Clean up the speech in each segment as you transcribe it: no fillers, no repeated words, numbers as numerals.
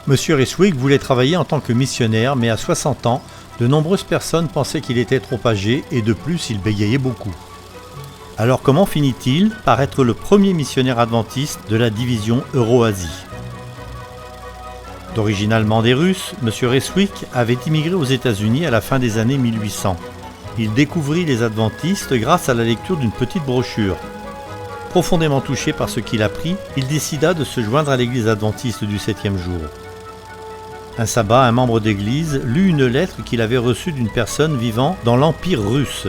Monsieur Reswick voulait travailler en tant que missionnaire, mais à 60 ans, de nombreuses personnes pensaient qu'il était trop âgé et de plus il bégayait beaucoup. Alors comment finit-il par être le premier missionnaire adventiste de la division Euro-Asie? D'origine allemande et russe, M. Reswick avait immigré aux États-Unis à la fin des années 1800. Il découvrit les adventistes grâce à la lecture d'une petite brochure. Profondément touché par ce qu'il apprit, il décida de se joindre à l'église adventiste du 7e jour. Un sabbat, un membre d'église lut une lettre qu'il avait reçue d'une personne vivant dans l'Empire russe.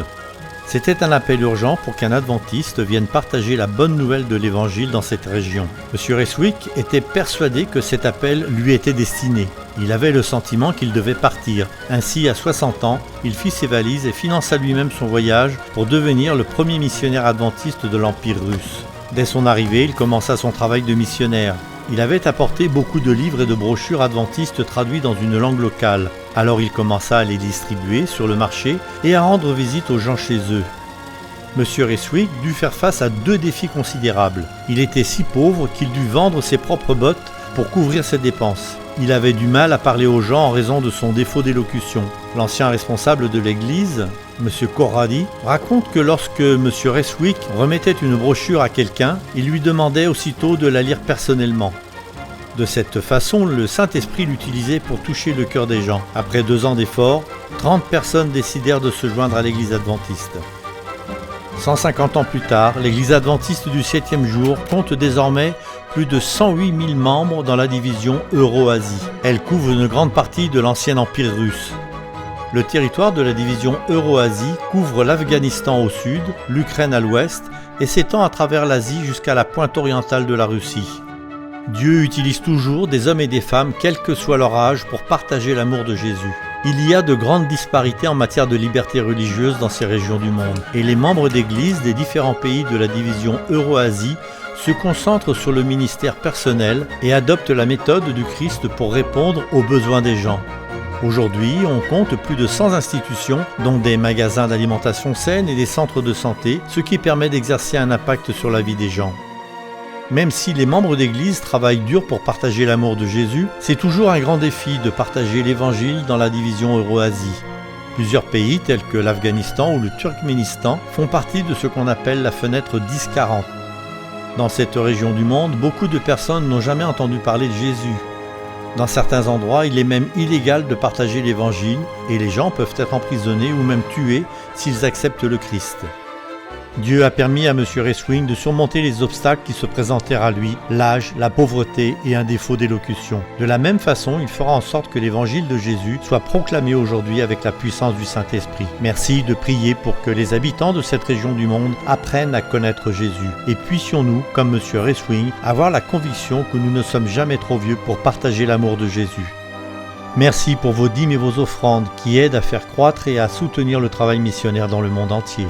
C'était un appel urgent pour qu'un adventiste vienne partager la bonne nouvelle de l'évangile dans cette région. M. Reswick était persuadé que cet appel lui était destiné. Il avait le sentiment qu'il devait partir. Ainsi, à 60 ans, il fit ses valises et finança lui-même son voyage pour devenir le premier missionnaire adventiste de l'Empire russe. Dès son arrivée, il commença son travail de missionnaire. Il avait apporté beaucoup de livres et de brochures adventistes traduits dans une langue locale. Alors il commença à les distribuer sur le marché et à rendre visite aux gens chez eux. M. Reswick dut faire face à 2 défis considérables. Il était si pauvre qu'il dut vendre ses propres bottes pour couvrir ses dépenses. Il avait du mal à parler aux gens en raison de son défaut d'élocution. L'ancien responsable de l'église, M. Corradi, raconte que lorsque M. Reswick remettait une brochure à quelqu'un, il lui demandait aussitôt de la lire personnellement. De cette façon, le Saint-Esprit l'utilisait pour toucher le cœur des gens. Après 2 ans d'efforts, 30 personnes décidèrent de se joindre à l'église adventiste. 150 ans plus tard, l'église adventiste du 7e jour compte désormais plus de 108 000 membres dans la division Euro-Asie. Elle couvre une grande partie de l'ancien empire russe. Le territoire de la division Euro-Asie couvre l'Afghanistan au sud, l'Ukraine à l'ouest et s'étend à travers l'Asie jusqu'à la pointe orientale de la Russie. Dieu utilise toujours des hommes et des femmes, quel que soit leur âge, pour partager l'amour de Jésus. Il y a de grandes disparités en matière de liberté religieuse dans ces régions du monde, et les membres d'église des différents pays de la division Euro-Asie se concentrent sur le ministère personnel et adoptent la méthode du Christ pour répondre aux besoins des gens. Aujourd'hui, on compte plus de 100 institutions, dont des magasins d'alimentation saine et des centres de santé, ce qui permet d'exercer un impact sur la vie des gens. Même si les membres d'église travaillent dur pour partager l'amour de Jésus, c'est toujours un grand défi de partager l'évangile dans la division Euro-Asie. Plusieurs pays tels que l'Afghanistan ou le Turkménistan font partie de ce qu'on appelle la fenêtre 10-40. Dans cette région du monde, beaucoup de personnes n'ont jamais entendu parler de Jésus. Dans certains endroits, il est même illégal de partager l'évangile et les gens peuvent être emprisonnés ou même tués s'ils acceptent le Christ. Dieu a permis à M. Reswick de surmonter les obstacles qui se présentèrent à lui, l'âge, la pauvreté et un défaut d'élocution. De la même façon, il fera en sorte que l'évangile de Jésus soit proclamé aujourd'hui avec la puissance du Saint-Esprit. Merci de prier pour que les habitants de cette région du monde apprennent à connaître Jésus. Et puissions-nous, comme M. Reswick, avoir la conviction que nous ne sommes jamais trop vieux pour partager l'amour de Jésus. Merci pour vos dîmes et vos offrandes qui aident à faire croître et à soutenir le travail missionnaire dans le monde entier.